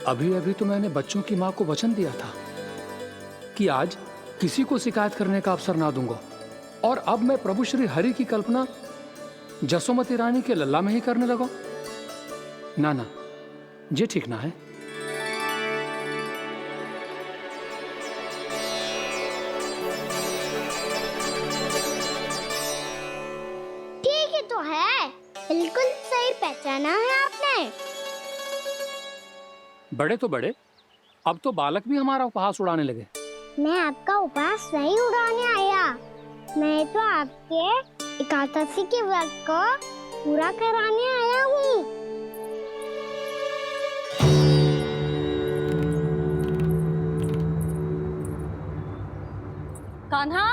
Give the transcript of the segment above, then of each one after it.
अभी अभी तो मैंने बच्चों की माँ को वचन दिया था कि आज किसी को शिकायत करने का अवसर ना दूंगा, और अब मैं प्रभु श्री हरि की कल्पना जसोमती रानी के लल्ला में ही करने लगा। ना ना, ये ठीक ना है। ठीक ही तो है, बिल्कुल सही पहचाना है आपने। बड़े तो बड़े, अब तो बालक भी हमारा उपहास उड़ाने लगे। मैं आपका उपहास नहीं उड़ाने आया, मैं तो आपके एकादशी के व्रत को पूरा कराने आया हूँ। कान्हा,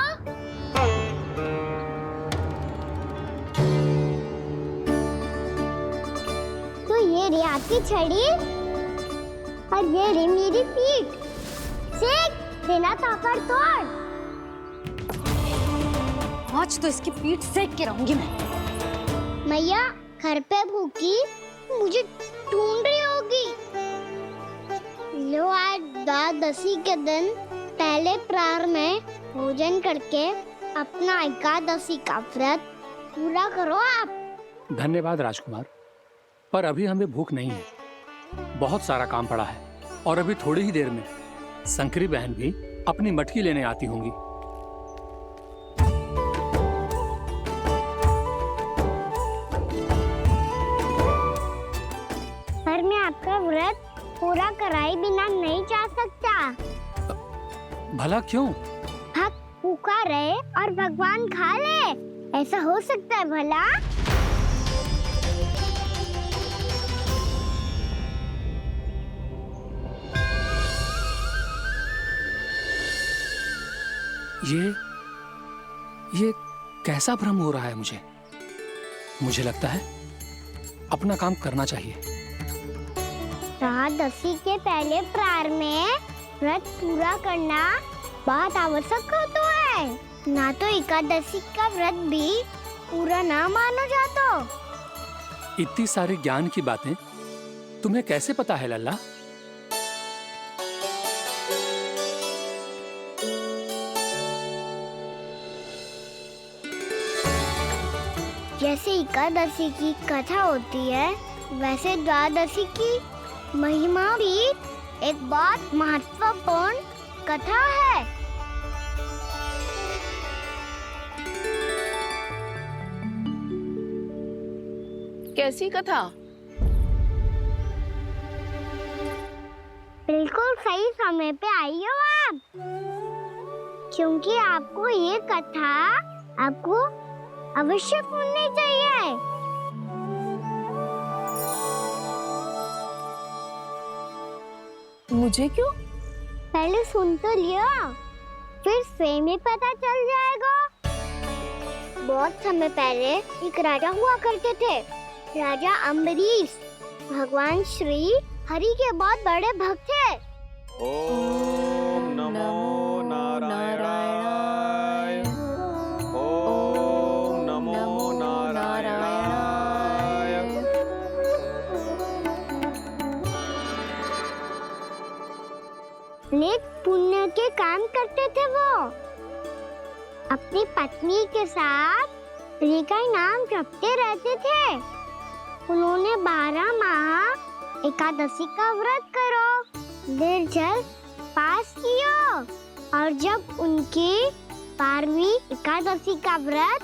तो ये रे आपकी छड़ी और ये रे मेरी पीठ। सेक बिना तापर तोड़। आज तो इसकी पीठ सेक के रहूंगी मैं। मैया घर पे भूखी मुझे ढूंढ रही होगी। लो, आज द्वादशी के दिन पहले प्रहर में भोजन करके अपना एकादशी का व्रत पूरा करो आप। धन्यवाद राजकुमार, पर अभी हमें भूख नहीं है। बहुत सारा काम पड़ा है, और अभी थोड़ी ही देर में शंकरी बहन भी अपनी मटकी लेने आती होंगी। पर मैं आपका व्रत पूरा कराए बिना नहीं जा सकता। भला क्यों? भक्त भूखा रहे और भगवान खा ले, ऐसा हो सकता है भला? ये कैसा भ्रम हो रहा है मुझे लगता है अपना काम करना चाहिए। द्वादशी के पहले प्रहर में व्रत पूरा करना बहुत आवश्यक होता है, ना तो एकादशी का व्रत भी पूरा ना मानो जातो। इतनी सारी ज्ञान की बातें तुम्हें कैसे पता है लल्ला? जैसे एकादशी की कथा होती है, वैसे द्वादशी की महिमा भी एक बहुत महत्वपूर्ण कथा है। कैसी कथा? बिल्कुल सही समय पे आई हो आप, क्योंकि आपको ये कथा आपको अवश्य सुननी चाहिए। मुझे क्यों? पहले सुन तो लियो, फिर स्वयं ही पता चल जाएगा। बहुत समय पहले एक राजा हुआ करते थे, राजा अम्बरीश। भगवान श्री हरि के बहुत बड़े भक्त थे। ओम नमो नारायणाय। ओम नमो नारायणाय। नेक पुण्य के काम करते थे वो। अपनी पत्नी के साथ हरि का नाम जपते रहते थे। उन्होंने 12 माह एकादशी का व्रत करो निर्जल पास किया, और जब उनकी 12वीं एकादशी का व्रत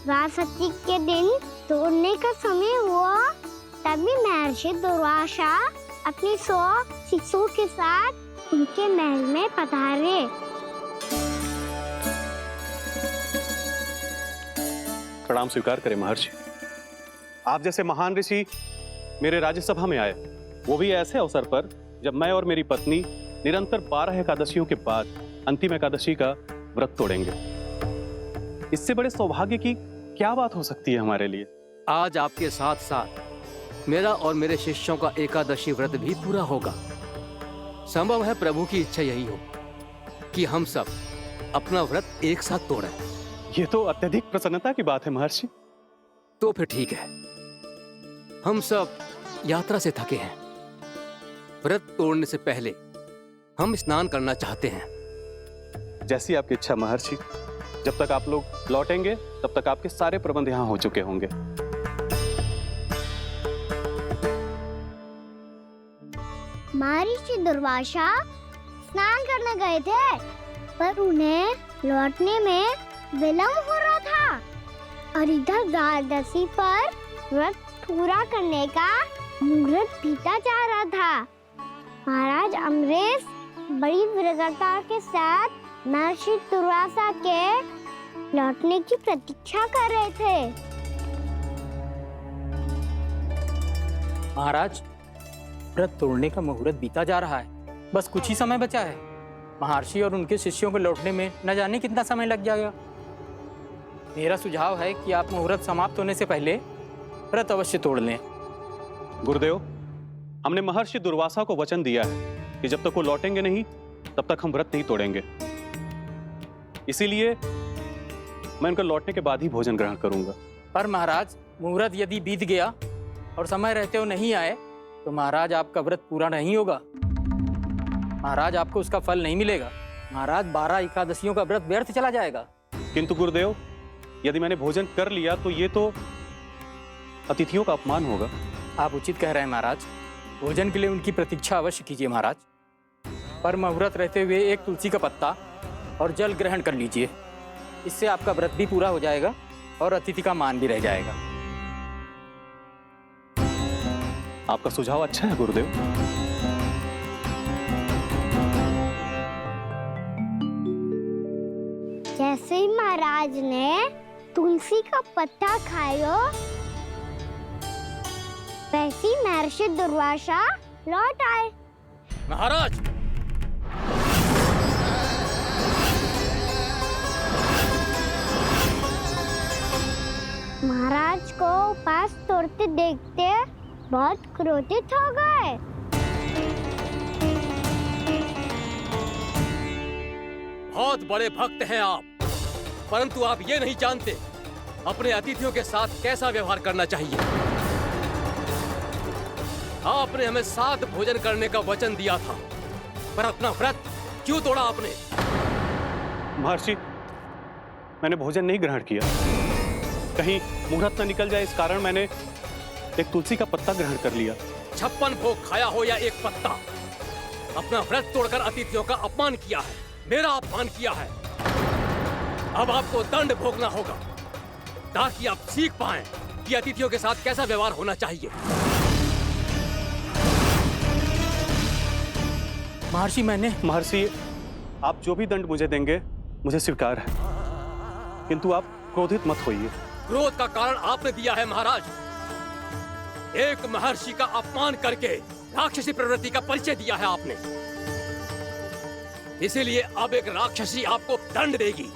द्वादशी के दिन तोड़ने का समय हुआ, तभी महर्षि दुर्वासा अपनी 100 शिष्यों के साथ उनके महल में पधारे। प्रणाम स्वीकार करें महर्षि। आप जैसे महान ऋषि मेरे राज्यसभा में आए, वो भी ऐसे अवसर पर जब मैं और मेरी पत्नी निरंतर 12 एकादशियों के बाद अंतिम एकादशी का व्रत तोड़ेंगे। इससे बड़े सौभाग्य की क्या बात हो सकती है हमारे लिए? आज आपके साथ साथ मेरा और मेरे शिष्यों का एकादशी व्रत भी पूरा होगा। संभव है प्रभु की इच्छा यही हो कि हम सब अपना व्रत एक साथ तोड़ें। ये तो अत्यधिक प्रसन्नता की बात है महर्षि। तो फिर ठीक है, हम सब यात्रा से थके हैं, व्रत तोड़ने से पहले हम स्नान करना चाहते हैं। जैसी आपकी इच्छा महर्षि। जब तक आप लोग लौटेंगे तब तक आपके सारे प्रबंध यहाँ हो चुके होंगे। महर्षि दुर्वासा स्नान करने गए थे, पर उन्हें लौटने में विलंब हो रहा था और इधर द्वादशी पर व्रत पूरा करने का मुहूर्त बीता जा रहा था। महाराज अमरीश बड़ी विरगता के साथ महर्षि दुर्वासा के लौटने की प्रतीक्षा कर रहे थे। महाराज, व्रत तोड़ने का मुहूर्त बीता जा रहा है। बस कुछ ही समय बचा है। महर्षि और उनके शिष्यों को लौटने में न जाने कितना समय लग जाएगा। मेरा सुझाव है कि आप मुहूर्त समाप्त होने से पहले व्रत अवश्य तोड़ लें। गुरुदेव, हमने महर्षि दुर्वासा को वचन दिया है कि जब तक वो लौटेंगे नहीं तब तक हम व्रत नहीं तोड़ेंगे। इसीलिए मैं उनके लौटने के बाद ही भोजन ग्रहण करूंगा। पर महाराज, मुहूर्त यदि बीत गया और समय रहते हुए नहीं आए तो महाराज आपका व्रत पूरा नहीं होगा। महाराज, आपको उसका फल नहीं मिलेगा। महाराज, 12 एकादशियों का व्रत व्यर्थ चला जाएगा। किंतु गुरुदेव, यदि मैंने भोजन कर लिया तो ये तो अतिथियों का अपमान होगा। आप उचित कह रहे हैं महाराज। भोजन के लिए उनकी प्रतीक्षा अवश्य कीजिए महाराज। पर मुहूर्त रहते हुए एक तुलसी का पत्ता और जल ग्रहण कर लीजिए। इससे आपका व्रत भी पूरा हो जाएगा और अतिथि का मान भी रह जाएगा। आपका सुझाव अच्छा है गुरुदेव। जैसे ही महाराज ने तुलसी का पत्ता खाया, वैसे ही महर्षि दुर्वासा लौट आए। महाराज, महाराज को उपास तोड़ते देखते बहुत क्रोधित हो गए। बहुत बड़े भक्त हैं आप, परंतु आप ये नहीं जानते अपने अतिथियों के साथ कैसा व्यवहार करना चाहिए। आपने हमें साथ भोजन करने का वचन दिया था, पर अपना व्रत क्यों तोड़ा आपने? महर्षि, मैंने भोजन नहीं ग्रहण किया। कहीं मुहूर्त न निकल जाए इस कारण मैंने एक तुलसी का पत्ता ग्रहण कर लिया। 56 भोग खाया हो या एक पत्ता, अपना व्रत तोड़कर अतिथियों का अपमान किया है, मेरा अपमान किया है। अब आपको दंड भोगना होगा ताकि आप सीख पाएं कि अतिथियों के साथ कैसा व्यवहार होना चाहिए। महर्षि, महर्षि, आप जो भी दंड मुझे देंगे मुझे स्वीकार है, किंतु आप क्रोधित मत होइए। क्रोध का कारण आपने दिया है महाराज। एक महर्षि का अपमान करके राक्षसी प्रवृत्ति का परिचय दिया है आपने। इसीलिए अब एक राक्षसी आपको दंड देगी।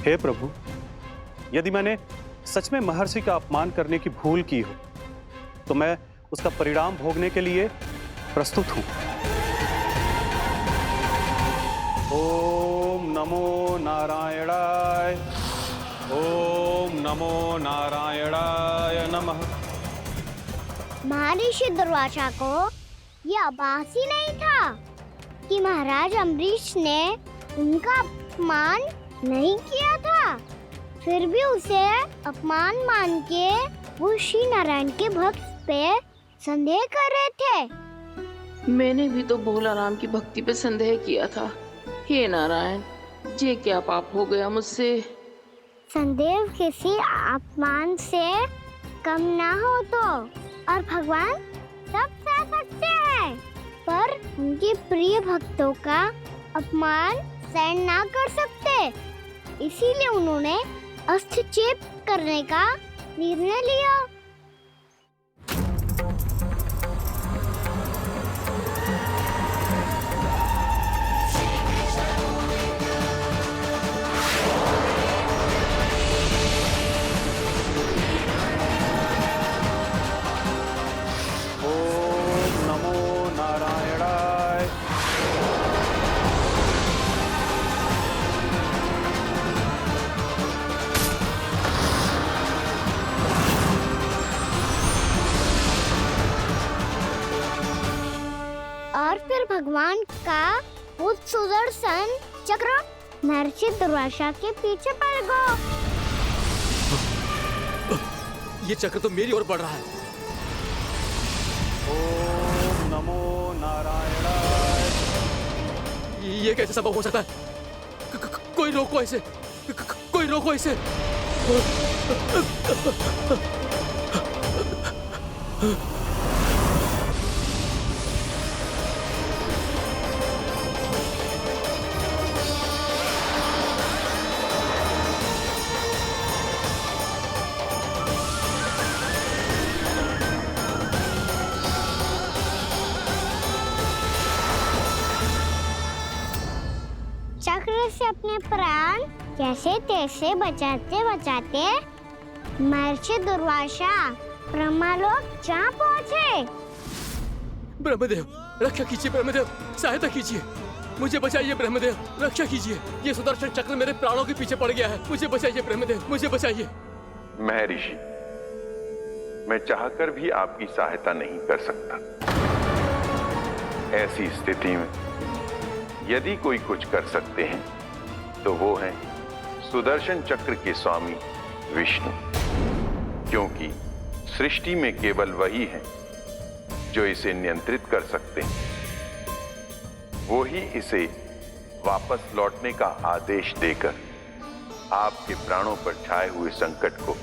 हे प्रभु, यदि मैंने सच में महर्षि का अपमान करने की भूल की हो तो मैं उसका परिणाम भोगने के लिए प्रस्तुत हूं। ओम नमो नारायणाय, ओम नमो नारायणाय नमः। महर्षि दुर्वासा को यह आभास ही नहीं था कि महाराज अम्बरीश ने उनका अपमान नहीं किया था। फिर भी उसे अपमान मान के वो श्री नारायण के भक्त पे संदेह कर रहे थे। मैंने भी तो भोला राम की भक्ति पे संदेह किया था। हे नारायण, ये क्या पाप हो गया मुझसे? संदेह किसी अपमान से कम ना हो तो, और भगवान सब सह सकते हैं, पर उनके प्रिय भक्तों का अपमान सहन ना कर सकते। इसीलिए उन्होंने अस्त्रक्षेप करने का निर्णय लिया। और फिर भगवान का वो सुदर्शन चक्र महर्षि दुर्वासा के पीछे पड़ गया। ये चक्र तो मेरी ओर बढ़ रहा है। ओम नमो नारायणाय। ये कैसे संभव हो सकता है? कोई रोको इसे, कोई रोको इसे। चक्र से अपने प्राण जैसे तैसे बचाते बचाते महर्षि दुर्वासा ब्रह्मलोक जा पहुंचे। ब्रह्मदेव, रक्षा कीजिए ब्रह्मदेव, सहायता कीजिए, मुझे बचाइए ब्रह्मदेव, रक्षा कीजिए। ये सुदर्शन चक्र मेरे प्राणों के पीछे पड़ गया है, मुझे बचाइए ब्रह्मदेव, मुझे बचाइए। महर्षि, मैं चाहकर भी आपकी सहायता नहीं कर सकता। ऐसी स्थिति में यदि कोई कुछ कर सकते हैं तो वो है सुदर्शन चक्र के स्वामी विष्णु, क्योंकि सृष्टि में केवल वही है जो इसे नियंत्रित कर सकते हैं। वो ही इसे वापस लौटने का आदेश देकर आपके प्राणों पर छाए हुए संकट को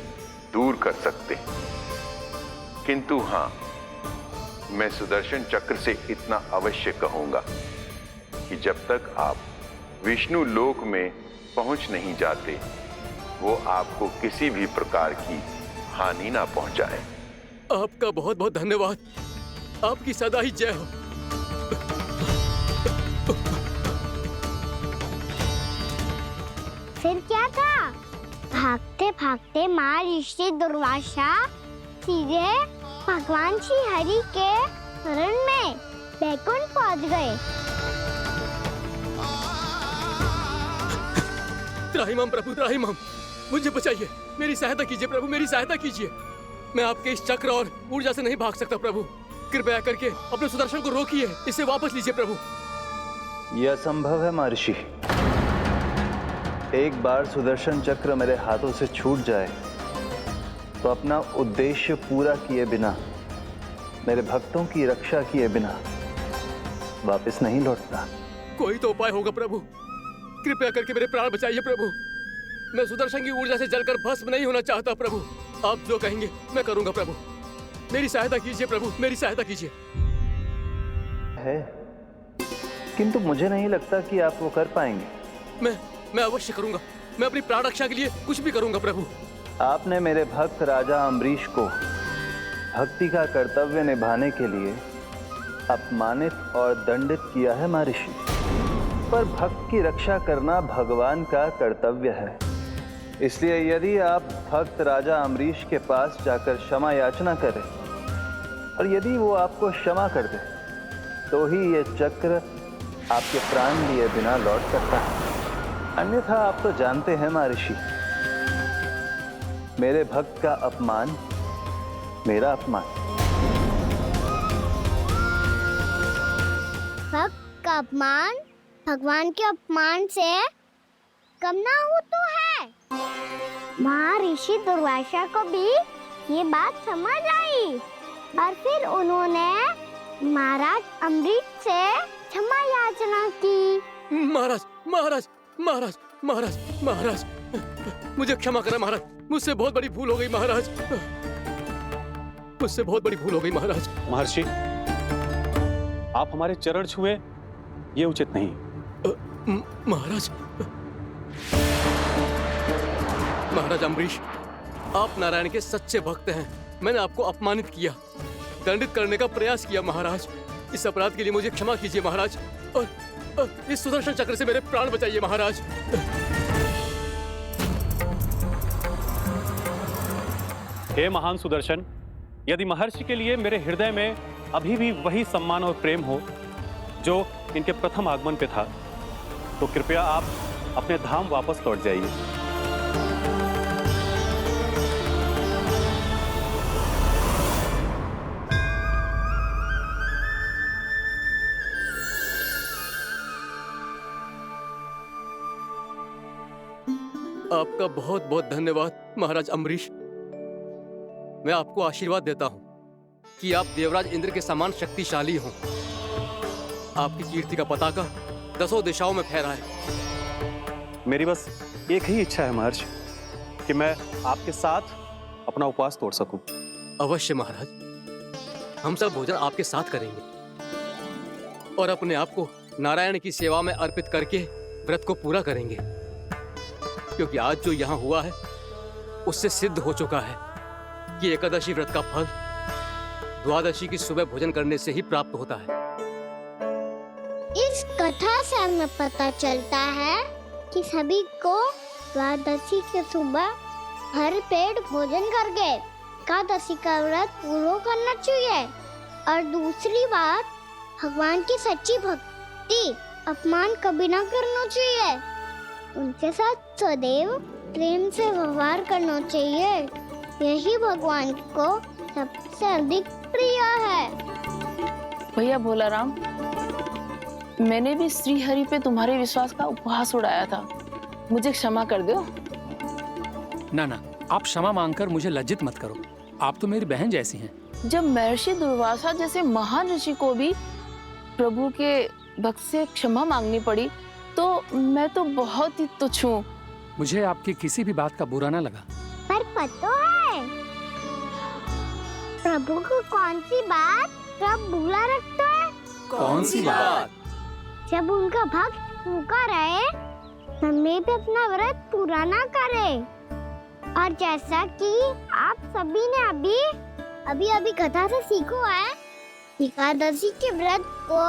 दूर कर सकते हैं। किंतु हां, मैं सुदर्शन चक्र से इतना अवश्य कहूंगा कि जब तक आप विष्णु लोक में पहुंच नहीं जाते, वो आपको किसी भी प्रकार की हानि ना पहुंचाए। आपका बहुत बहुत धन्यवाद, आपकी सदा ही जय हो। फिर क्या था? भागते भागते महर्षि दुर्वासा सीधे भगवान श्री हरि के शरण में बैकुंठ पहुंच गए। त्राहिमाम प्रभु, त्राहिमाम, मुझे बचाइए, मेरी सहायता कीजिए प्रभु, मेरी सहायता कीजिए। मैं आपके इस चक्र और ऊर्जा से नहीं भाग सकता प्रभु, कृपया करके अपने सुदर्शन को रोकिए, इसे वापस लीजिए प्रभु। यह असंभव है महर्षि। एक बार सुदर्शन चक्र मेरे हाथों से छूट जाए तो अपना उद्देश्य पूरा किए बिना, मेरे भक्तों की रक्षा किए बिना वापस नहीं लौटता। कोई तो उपाय होगा प्रभु, कृपया करके मेरे प्राण बचाइए प्रभु। मैं सुदर्शन की ऊर्जा से जलकर भस्म नहीं होना चाहता प्रभु। आप जो कहेंगे मैं करूंगा प्रभु, मेरी सहायता कीजिए प्रभु, मेरी सहायता कीजिए। है, किंतु मुझे नहीं लगता कि आप वो कर पाएंगे। मैं अवश्य करूंगा, मैं अपनी प्राण रक्षा के लिए कुछ भी करूंगा प्रभु। आपने मेरे भक्त राजा अम्बरीश को भक्ति का कर्तव्य निभाने के लिए अपमानित और दंडित किया है महर्षि, पर भक्त की रक्षा करना भगवान का कर्तव्य है। इसलिए यदि आप भक्त राजा अम्बरीश के पास जाकर क्षमा याचना करें और यदि वो आपको क्षमा कर दे तो ही ये चक्र आपके प्राण लिए बिना लौट सकता है। अन्यथा आप तो जानते हैं महर्षि, मेरे भक्त का अपमान मेरा अपमान। भक्त का अपमान भगवान के अपमान से कम ना हो तो है। महर्षि दुर्वासा को भी ये बात समझ आई और फिर उन्होंने महाराज अम्बरीश से क्षमा याचना की। महाराज महाराज महाराज महाराज महाराज, मुझे क्षमा करें महाराज, मुझसे बहुत बड़ी भूल हो गई महाराज, मुझसे बहुत बड़ी भूल हो गई महाराज। महर्षि, आप हमारे चरण छुए ये उचित नहीं। महाराज, महाराज अम्बरीश, आप नारायण के सच्चे भक्त हैं। मैंने आपको अपमानित किया, दंडित करने का प्रयास किया महाराज। इस अपराध के लिए मुझे क्षमा कीजिए महाराज, और इस सुदर्शन चक्र से मेरे प्राण बचाइए महाराज। हे महान सुदर्शन, यदि महर्षि के लिए मेरे हृदय में अभी भी वही सम्मान और प्रेम हो जो इनके प्रथम आगमन पे था, तो कृपया आप अपने धाम वापस लौट जाइए। आपका बहुत बहुत धन्यवाद महाराज अम्बरीश। मैं आपको आशीर्वाद देता हूं कि आप देवराज इंद्र के समान शक्तिशाली हों। आपकी कीर्ति का पताका 10 दिशाओं में फहराए। मेरी बस एक ही इच्छा है महर्षि कि मैं आपके साथ अपना उपवास तोड़ सकूं। अवश्य महाराज, हम सब भोजन आपके साथ करेंगे और अपने आप को नारायण की सेवा में अर्पित करके व्रत को पूरा करेंगे, क्योंकि आज जो यहाँ हुआ है उससे सिद्ध हो चुका है कि एकादशी व्रत का फल द्वादशी की सुबह भोजन करने से ही प्राप्त होता है। इस कथा से हमें पता चलता है कि सभी को द्वादशी के सुबह भर पेट भोजन करके एकादशी का व्रत पूरा करना चाहिए। और दूसरी बात, भगवान की सच्ची भक्ति अपमान कभी ना करना चाहिए। उनके साथ सदैव प्रेम से व्यवहार करना चाहिए। यही भगवान को सबसे अधिक प्रिय है। भैया भोलाराम, मैंने भी श्री हरि पे तुम्हारे विश्वास का उपहास उड़ाया था, मुझे क्षमा कर दो। ना ना, आप क्षमा मांगकर मुझे लज्जित मत करो। आप तो मेरी बहन जैसी हैं। जब महर्षि दुर्वासा जैसे महान ऋषि को भी प्रभु के भक्त से क्षमा मांगनी पड़ी, तो मैं तो बहुत ही तुच्छ हूँ। मुझे आपकी किसी भी बात का बुरा ना लगा। पर पता है प्रभु को कौन सी बात कब बुरा रखता है? कौन सी बात? जब उनका भक्त भूखा रहे, समय पे अपना व्रत पूरा ना करे। और जैसा कि आप सभी ने अभी कथा से सीखो है, एकादशी के व्रत को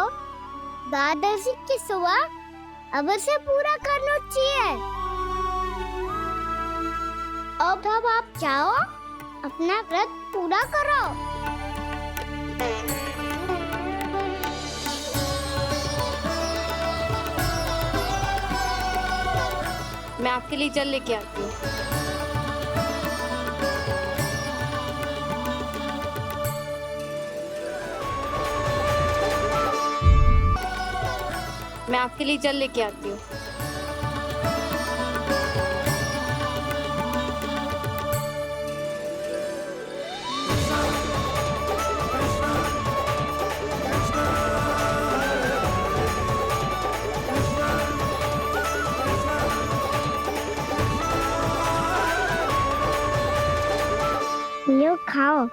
द्वादशी की सुबह अवश्य पूरा करना चाहिए। अब आप जाओ, अपना व्रत पूरा करो। मैं आपके लिए जल लेके आती हूँ। मैं आपके लिए जल लेके आती हूँ। लो खाओ।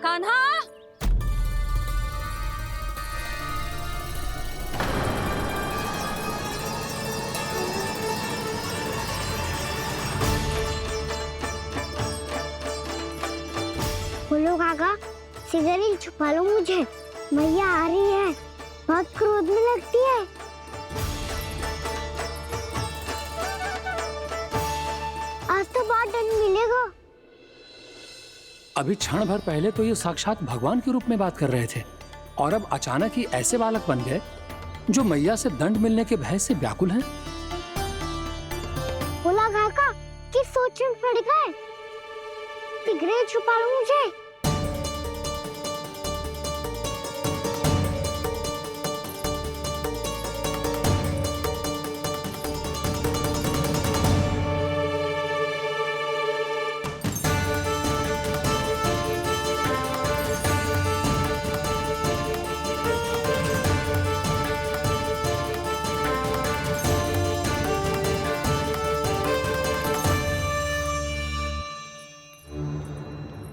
कान्हा, बोलो काका, सिगरेट छुपा लो मुझे, मैया आ रही है, बहुत क्रोध में लगती है। आज तो बहुत दंड मिलेगा। अभी क्षण भर पहले तो ये साक्षात भगवान के रूप में बात कर रहे थे, और अब अचानक ही ऐसे बालक बन गए जो मैया से दंड मिलने के भय से व्याकुल हैं। बोला काका, किस सोच में पड़ गए? सिगरेट छुपा लो मुझे।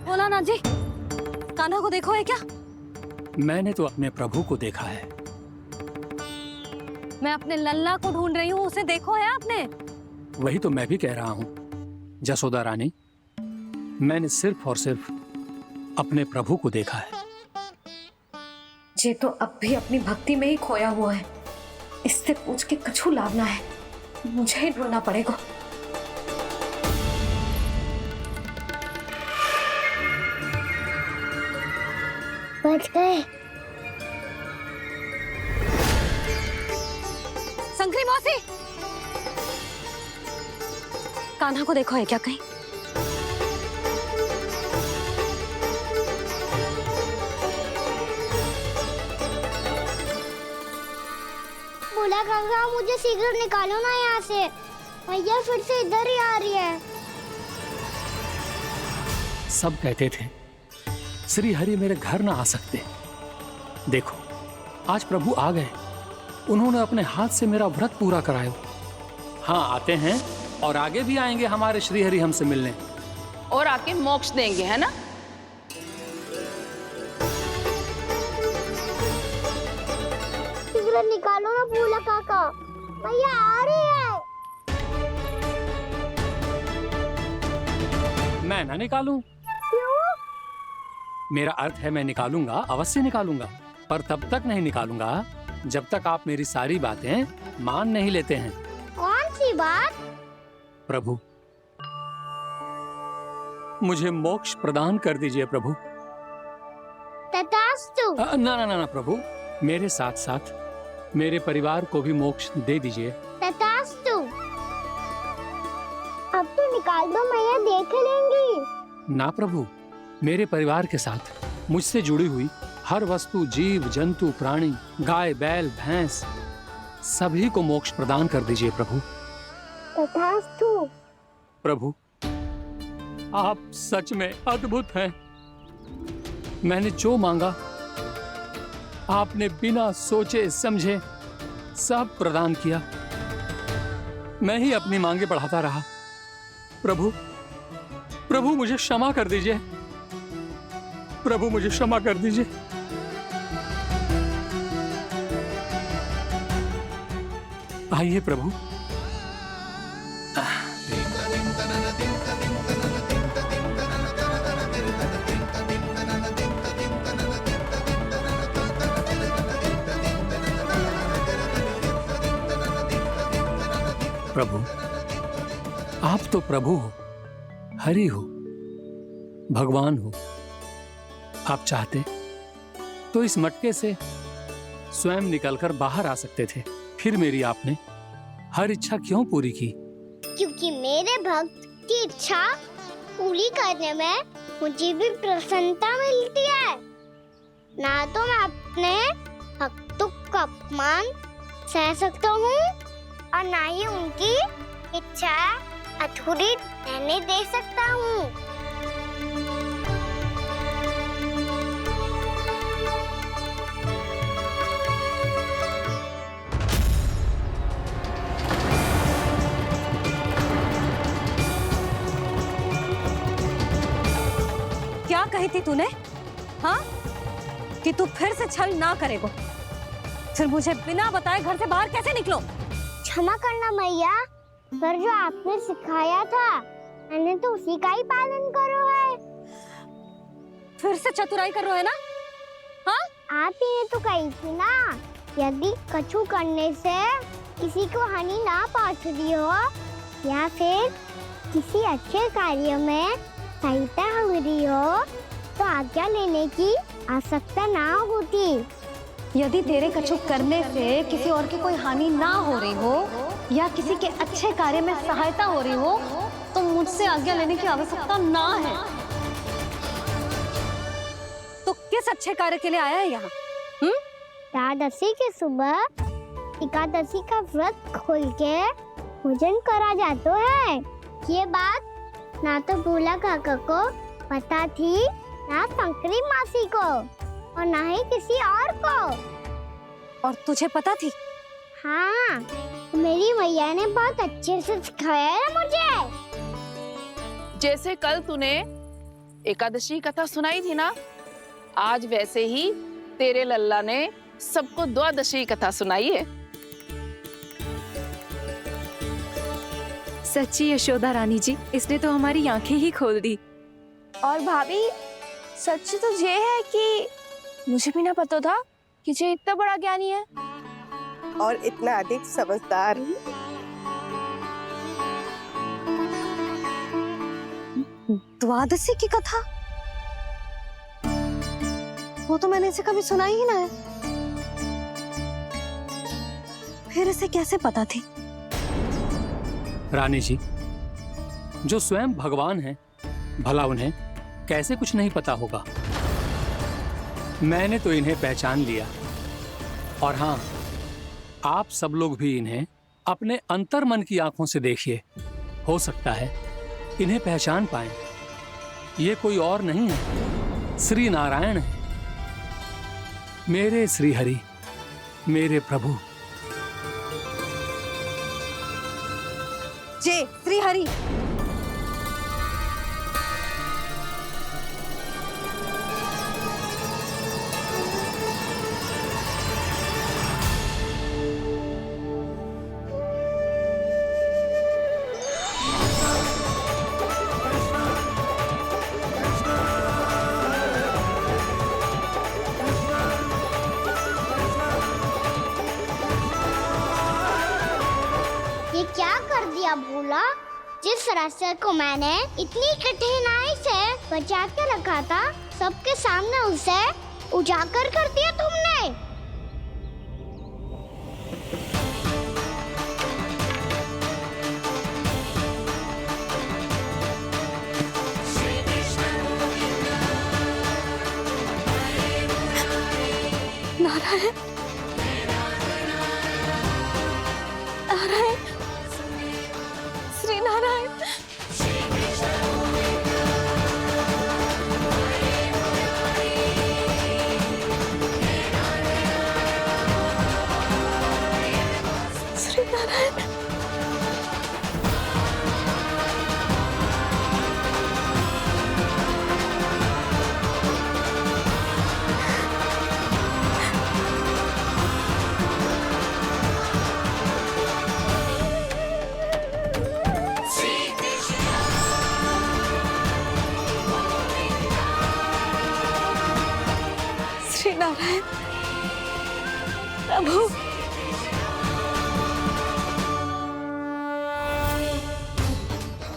भोलानाथ जी, कान्हा को देखो है क्या? मैंने तो अपने प्रभु को देखा है। मैं अपने लल्ला को ढूंढ रही हूँ, उसे देखो है आपने? वही तो मैं भी कह रहा हूँ जसोदा रानी, मैंने सिर्फ और सिर्फ अपने प्रभु को देखा है। ये तो अब भी अपनी भक्ति में ही खोया हुआ है। इससे पूछ के कछु लाभ ना है, मुझे ही ढूंढना पड़ेगा। बच गए। संकरी मौसी, कान्हा को देखो है क्या कहीं? बोला काका मुझे शीघ्र निकालो ना यहाँ से। भैया फिर से इधर ही आ रही है। सब कहते थे श्री हरि मेरे घर ना आ सकते। देखो आज प्रभु आ गए। उन्होंने अपने हाथ से मेरा व्रत पूरा कराया। हाँ आते हैं और आगे भी आएंगे हमारे श्री हरि हमसे मिलने और आके मोक्ष देंगे, है ना? शीघ्र निकालो ना भोला काका, भैया आ रही है। मैं ना निकालूं? क्यों? मेरा अर्थ है मैं निकालूंगा, अवश्य निकालूंगा, पर तब तक नहीं निकालूंगा जब तक आप मेरी सारी बातें मान नहीं लेते हैं। कौन सी बात? प्रभु मुझे मोक्ष प्रदान कर दीजिए प्रभु। तथास्तु। ना ना ना ना प्रभु, मेरे साथ साथ मेरे परिवार को भी मोक्ष दे दीजिए। तथास्तु। अब तो निकाल दो, मैया देख लेंगी। ना प्रभु, मेरे परिवार के साथ मुझसे जुड़ी हुई हर वस्तु, जीव जंतु, प्राणी, गाय बैल भैंस, सभी को मोक्ष प्रदान कर दीजिए प्रभु। तथास्तु। प्रभु आप सच में अद्भुत हैं। मैंने जो मांगा आपने बिना सोचे समझे सब प्रदान किया। मैं ही अपनी मांगे बढ़ाता रहा। प्रभु प्रभु मुझे क्षमा कर दीजिए। प्रभु मुझे क्षमा कर दीजिए। आइए प्रभु। प्रभु आप तो प्रभु हो, हरि हो, भगवान हो। आप चाहते तो इस मटके से स्वयं निकलकर बाहर आ सकते थे, फिर मेरी आपने हर इच्छा क्यों पूरी की? क्योंकि मेरे भक्त की इच्छा पूरी करने में मुझे भी प्रसन्नता मिलती है। ना तो मैं अपने भक्तों का अपमान सह सकता हूँ और ना ही उनकी इच्छा अधूरी रहने दे सकता हूँ। क्या कही थी तूने? हाँ, कि तू फिर से छल ना करेगा। फिर मुझे बिना बताए घर से बाहर कैसे निकलो? क्षमा करना मैया, पर जो आपने सिखाया था मैंने तो उसी का ही पालन करो है। फिर से चतुराई कर रहे हो है ना? हाँ? आप ही ने तो कही थी ना, यदि कछु करने से किसी को हानि ना पहुंचती हो या फिर किसी अच्छे कार्य में सहायता हो रही हो तो आज्ञा लेने की आवश्यकता ना होती। यदि तेरे कछु करने से किसी और की कोई हानि ना हो रही हो या किसी के अच्छे कार्य में सहायता हो रही हो तो मुझसे आज्ञा लेने की आवश्यकता ना है। तो किस अच्छे कार्य के लिए आया है यहाँ? द्वादशी के सुबह एकादशी का व्रत खोल के पूजन करा जाता है। ये बात ना तो भोला काका को पता थी, ना शंकरी मासी को और ना ही किसी और को। और तुझे पता थी? हाँ, मेरी मैया ने बहुत अच्छे से सिखाया है मुझे। जैसे कल तूने एकादशी कथा सुनाई थी ना, आज वैसे ही तेरे लल्ला ने सबको द्वादशी कथा सुनाई है। सच्ची यशोदा रानी जी, इसने तो हमारी आंखें ही खोल दी। और भाभी सच तो ये है कि मुझे भी ना पता था कि ये इतना बड़ा ज्ञानी है और इतना अधिक समझदार। द्वादशी की कथा? वो तो मैंने इसे कभी सुना ही ना है। फिर इसे कैसे पता थी? रानी जी, जो स्वयं भगवान हैं, भला उन्हें कैसे कुछ नहीं पता होगा? मैंने तो इन्हें पहचान लिया। और हाँ, आप सब लोग भी इन्हें अपने अंतर मन की आंखों से देखिए। हो सकता है इन्हें पहचान पाएं। ये कोई और नहीं है, श्री नारायण है, मेरे श्री हरि, मेरे प्रभु। जय श्री हरि। ये क्या कर दिया भोला? जिस रास्ते को मैंने इतनी कठिनाई से बचा के रखा था, सबके सामने उसे उजागर कर दिया तुमने। नारायण, नारायण, श्री नारायण। श्री नारायण। श्री नारायण प्रभु।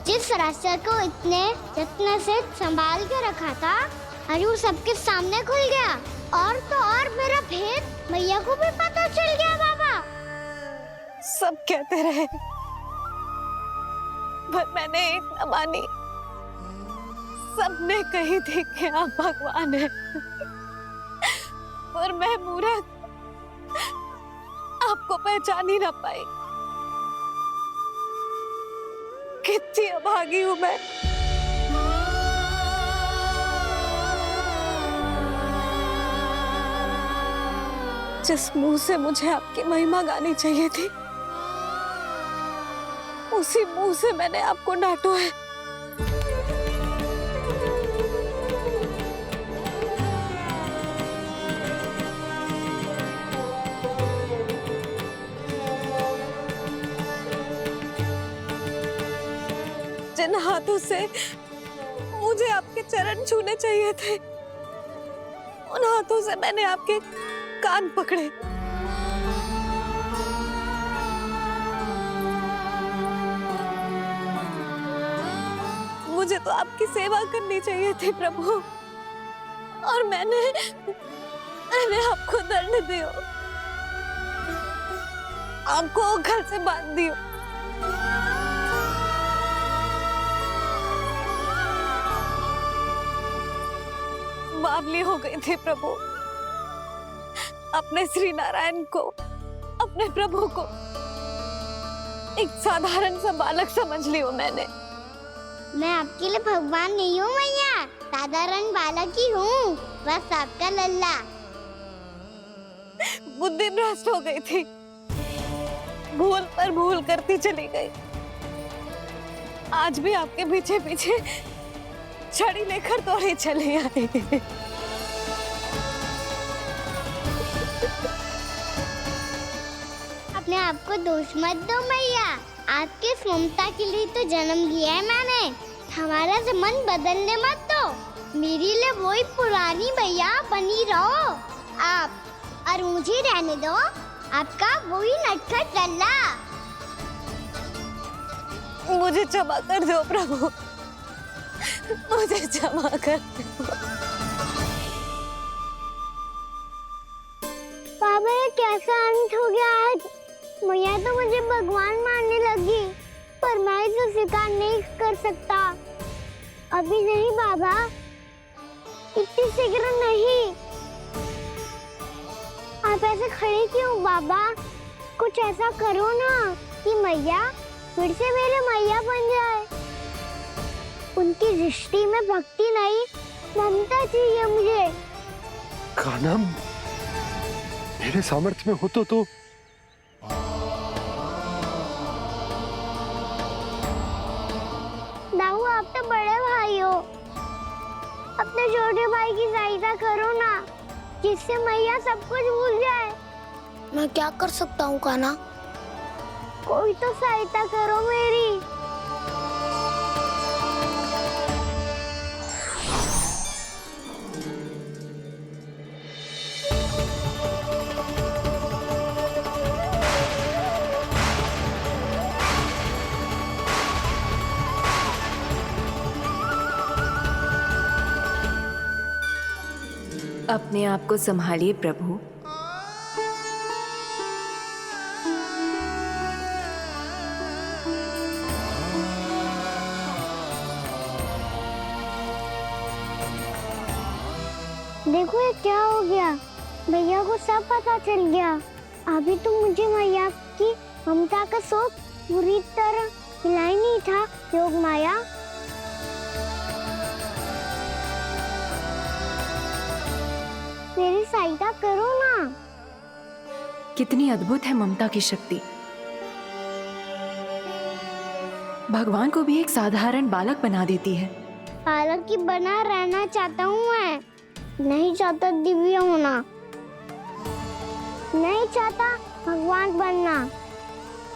जिस रास्ते को इतने जत्न से संभाल के रखा था, आज वो सबके सामने खुल गया। और तो और मेरा भेद मैया को भी पता चल गया बाबा। सब कहते रहे पर मैंने एक न मानी। सबने कही थी कि आप भगवान हैं, पर मैं मूर्ख आपको पहचान ही ना पाई। कितनी अभागी हूं मैं। जिस मुंह से मुझे आपकी महिमा गानी चाहिए थी, उसी मुंह से मैंने आपको डांटा है। जिन हाथों से मुझे आपके चरण छूने चाहिए थे, उन हाथों से मैंने आपके कान पकड़े। मुझे तो आपकी सेवा करनी चाहिए थी प्रभु, और मैंने आपको दंड दियो, आपको घर से बांध दियो। बावली हो गई थी प्रभु। अपने श्री नारायण को, अपने प्रभु को एक साधारण सा बालक समझ लियो मैंने। मैं आपके लिए भगवान नहीं हूँ मैया, साधारण बालक ही हूँ, बस आपका लल्ला। बुद्धि भ्रष्ट हो गई थी, भूल पर भूल करती चली गई। आज भी आपके पीछे पीछे छड़ी लेकर दौड़े चले आए। अपने आप को दोष मत दो मैया, आपके ममता के लिए तो जन्म लिया है मैंने। हमारा से मन बदलने मत दो, मेरे लिए वही पुरानी भैया बनी रहो आप, और मुझे रहने दो आपका वही नटखट लल्ला। मुझे क्षमा कर दो प्रभु, मुझे क्षमा कर दो। बाबा ये कैसा अंत हो गया आज? मैया तो मुझे भगवान मानने लगी, पर मैं इसे स्वीकार नहीं कर सकता। अभी नहीं बाबा, इतनी शीघ्र नहीं। आप ऐसे खड़े क्यों बाबा? कुछ ऐसा करो ना कि मैया फिर से मेरे मैया बन जाए। उनकी दृष्टि में भक्ति नहीं, ममता चाहिए मुझे। कान्हा, मेरे सामर्थ्य में हो तो दाऊ, आप तो बड़े भाई हो, अपने छोटे भाई की सहायता करो ना, जिससे मैया सब कुछ भूल जाए। मैं क्या कर सकता हूँ कान्हा? कोई तो सहायता करो मेरी। अपने आप को संभालिए प्रभु। देखो ये क्या हो गया, भैया को सब पता चल गया। अभी तो मुझे मैया की ममता का शौक पूरी तरह मिला ही नहीं था। योग माया, मेरी सहायता करो ना। कितनी अद्भुत है ममता की शक्ति। भगवान को भी एक साधारण बालक बना देती है। बालक की बना रहना चाहता हूँ मैं, नहीं चाहता दिव्य होना, नहीं चाहता भगवान बनना।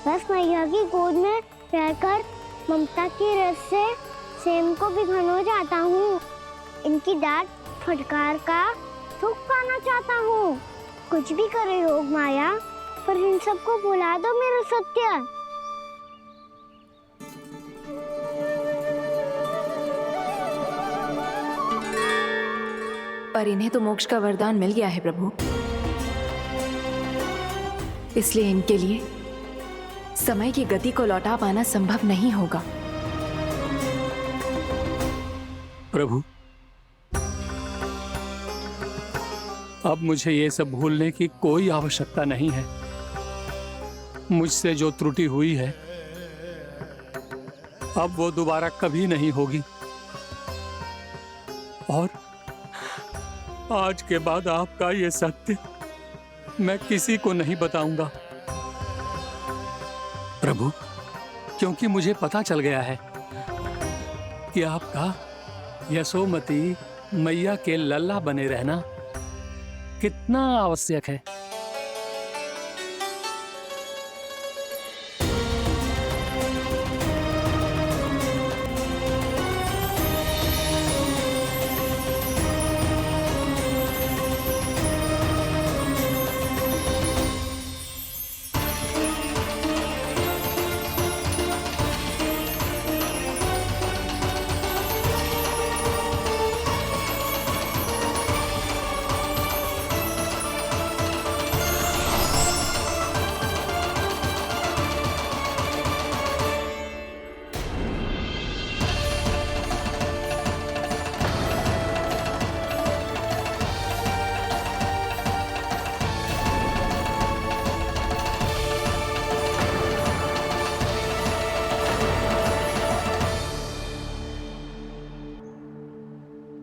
बस मैया की गोद में रहकर ममता की रस से सेम को भिगोना चाहता हूँ। इनकी डांट फटकार का सुख पाना चाहता हूँ। कुछ भी करे योग माया, पर इन सबको भुला दो मेरा सत्य। पर इन्हें तो मोक्ष का वरदान मिल गया है प्रभु, इसलिए इनके लिए समय की गति को लौटा पाना संभव नहीं होगा। प्रभु, अब मुझे ये सब भूलने की कोई आवश्यकता नहीं है। मुझसे जो त्रुटि हुई है अब वो दोबारा कभी नहीं होगी, और आज के बाद आपका ये सत्य मैं किसी को नहीं बताऊंगा प्रभु, क्योंकि मुझे पता चल गया है कि आपका यशोमती मैया के लल्ला बने रहना कितना आवश्यक है।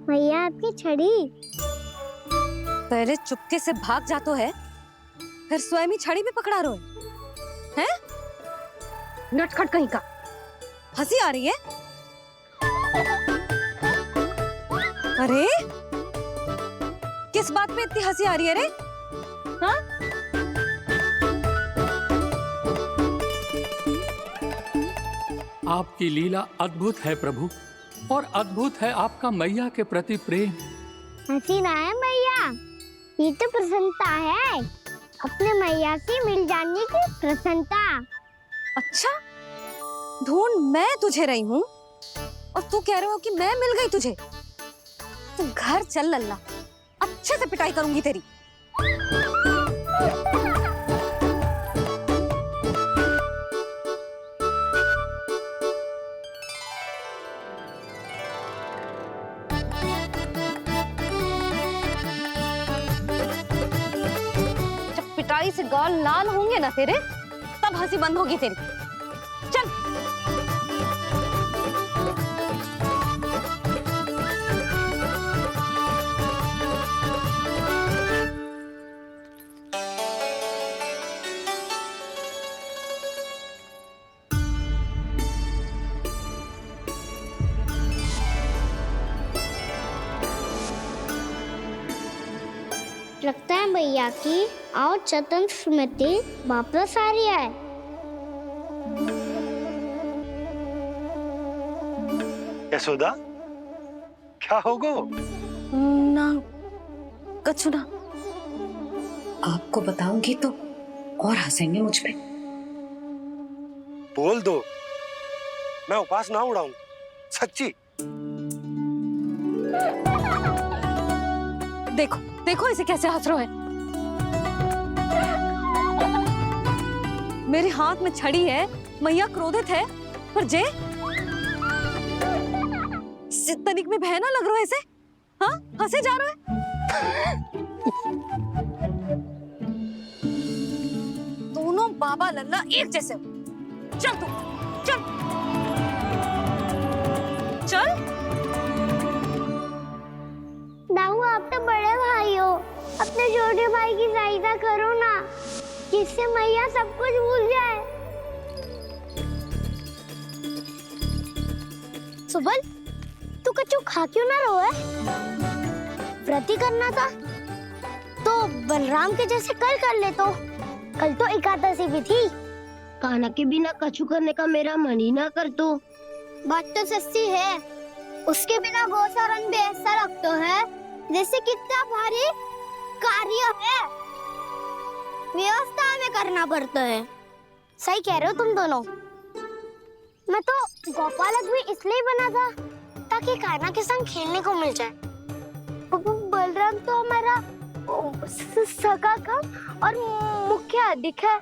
मैया आपकी छड़ी। पहले चुपके से भाग जातो है, फिर स्वयं ही छड़ी में पकड़ा रोए हैं? नटखट कहीं का। हंसी आ रही है? अरे किस बात पे इतनी हंसी आ रही है रे? हाँ? आपकी लीला अद्भुत है प्रभु, और अद्भुत है आपका मैया के प्रति प्रेम। हंसी ना है मैया, ये तो प्रसन्नता है, अपने मैया से मिल जाने की प्रसन्नता। अच्छा, ढूंढ मैं तुझे रही हूँ और तू कह रहे हो कि मैं मिल गई तुझे। तू घर चल लल्ला, अच्छे से पिटाई करूंगी तेरी। से गाल लाल होंगे ना तेरे, तब हंसी बंद होगी तेरी। चल। लगता है भैया की और चतन स्मृति वापस आ रही है। यशोदा, क्या होगा? ना कछु ना। आपको बताऊंगी तो और हंसेंगे मुझ पे। बोल दो, मैं उपास ना उड़ाऊं, सच्ची। देखो देखो इसे कैसे हंस रहा है। मेरे हाथ में छड़ी है, मैया क्रोधित है, पर जे तनिक में भय ना लग रहा है इसे। हाँ, हंसे जा रहा है। दोनों बाबा लल्ला एक जैसे हो। चल तू, चल चल। दाऊ, आप तो बड़े भाई हो, अपने छोटे भाई की सहायता करो ना, जिससे मैया सब कुछ भूल जाए। सुबल, तू कच्चू खा क्यों ना रहो है? व्रत ही करना था तो बलराम के जैसे कल कर ले। तो कल तो एकादशी भी थी। कान्हा के बिना कछु करने का मेरा मन ही ना कर। तो बात तो सच्ची है, उसके बिना गोचारण भी ऐसा लगता है जैसे कितना भारी कार्य है, व्यवस्था में करना पड़ता है। सही कह रहे हो तुम दोनों। मैं तो गोपालक भी इसलिए बना था ताकि कान्हा के संग खेलने को मिल जाए। बलराम तो हमारा सगा कम और मुख्य अधिक है।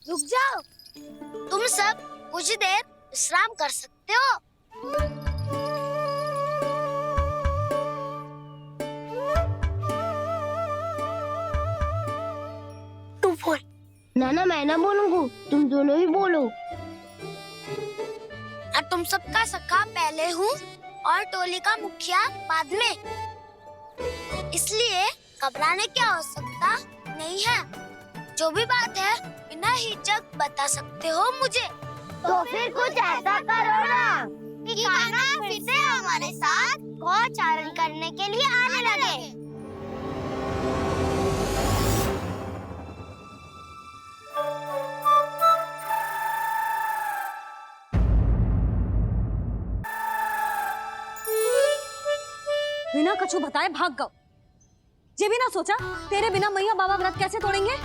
रुक जाओ, तुम सब कुछ देर विश्राम कर सकते हो। तू बोल। ना मैं ना बोलूंगा, तुम दोनों ही बोलो। और तुम सबका सखा पहले हूँ और टोली का मुखिया बाद में, इसलिए घबराने की आवश्यकता नहीं है। जो भी बात है बिना हिचक बता सकते हो मुझे। तो फिर कुछ ऐसा करो ना कि कान्हा फिर से हमारे साथ गोचारण करने के लिए आने लगे। बिना कछु बताए भाग गओ। ये भी ना सोचा तेरे बिना मैया बाबा व्रत कैसे तोड़ेंगे।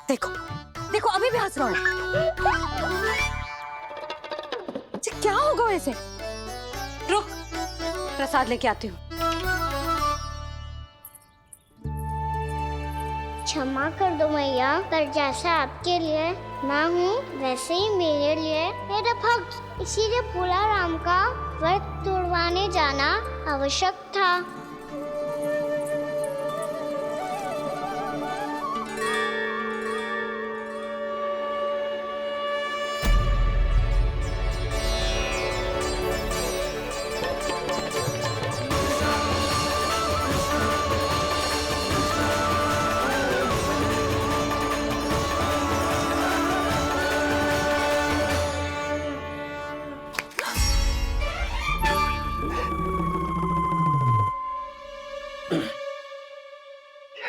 देखो देखो अभी भी हंस रहा है। क्या होगा वैसे? रुक, प्रसाद लेके आती हूँ। क्षमा कर दो मैया, पर जैसा आपके लिए मैं हूँ वैसे ही मेरे लिए मेरे भक्त, इसीलिए भोला राम का व्रत तोड़वाने जाना आवश्यक था।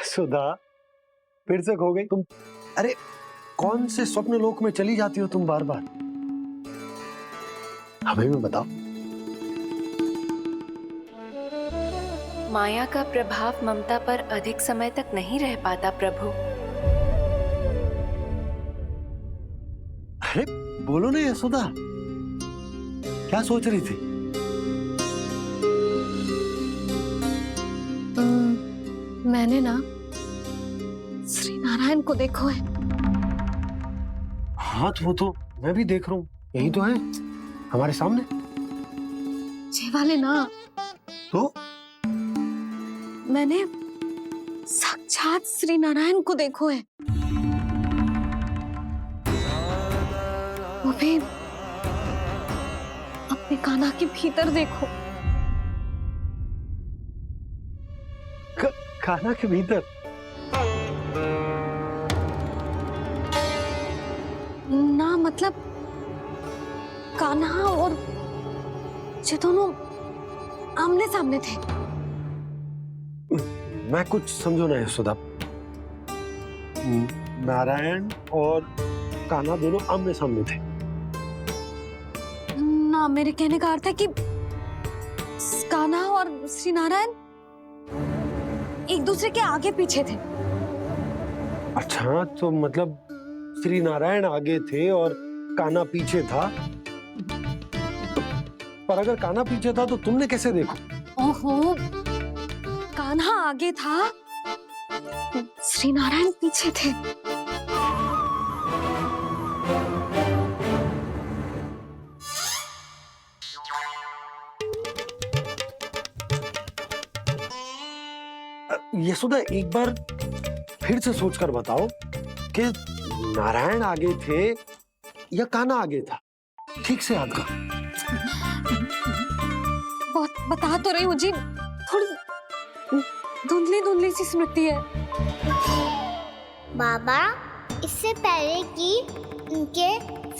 सुधा, फिर से खो गई तुम। अरे कौन से स्वप्न लोक में चली जाती हो तुम बार बार? हमें भी बताओ। माया का प्रभाव ममता पर अधिक समय तक नहीं रह पाता प्रभु। अरे बोलो ना यशोदा, क्या सोच रही थी? मैंने ना श्री नारायण को देखो है। हाँ तो वो तो मैं भी देख रहा हूँ, यही तो है हमारे सामने। ये वाले ना तो मैंने साक्षात श्री नारायण को देखो है, वो भी अपने कान्हा के भीतर देखो। कान्हा के भीतर? ना मतलब कान्हा और ये दोनों आमने सामने थे। मैं कुछ समझो ना यशोदा। नारायण और कान्हा दोनों आमने सामने थे? ना, मेरे कहने का अर्थ है कि कान्हा और श्री नारायण एक दूसरे के आगे पीछे थे। अच्छा, तो मतलब श्री नारायण आगे थे और कान्हा पीछे था। पर अगर कान्हा पीछे था तो तुमने कैसे देखा? ओहो, कान्हा आगे था, श्री नारायण पीछे थे। यशोदा, एक बार फिर से सोचकर बताओ कि नारायण आगे थे या कान्हा आगे था? ठीक से याद करो। बहुत बता तो रही हूँ जी, थोड़ी धुंधली धुंधली सी स्मृति है। बाबा, इससे पहले कि उनके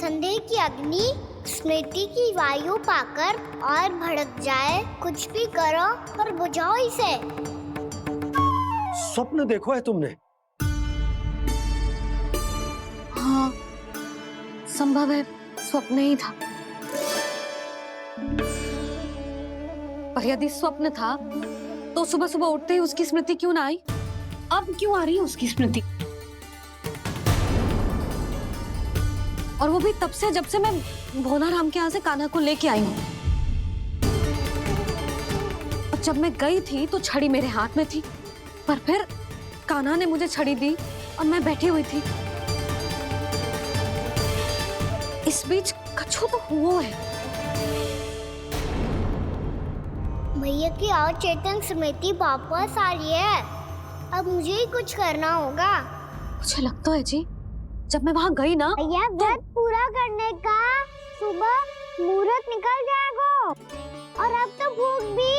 संदेह की अग्नि स्मृति की वायु पाकर और भड़क जाए, कुछ भी करो पर बुझाओ इसे। स्वप्न देखो है तुमने? हाँ, संभव है स्वप्न ही था। पर यदि स्वप्न था तो सुबह सुबह उठते ही उसकी स्मृति क्यों ना आई? अब क्यों आ रही है उसकी स्मृति? और वो भी तब से जब से मैं भोलाराम के यहाँ से कान्हा को लेके आई हूँ। और जब मैं गई थी तो छड़ी मेरे हाथ में थी, पर फिर कान्हा ने मुझे छड़ी दी और मैं बैठी हुई थी। इस बीच कछु तो हुआ है। भैया की और चेतन स्मृति वापस आ रही है। अब मुझे ही कुछ करना होगा। मुझे लगता है जी, जब मैं वहाँ गई ना, भैया व्रत पूरा करने का सुबह मुहूर्त निकल जाएगा और अब तो भूख भी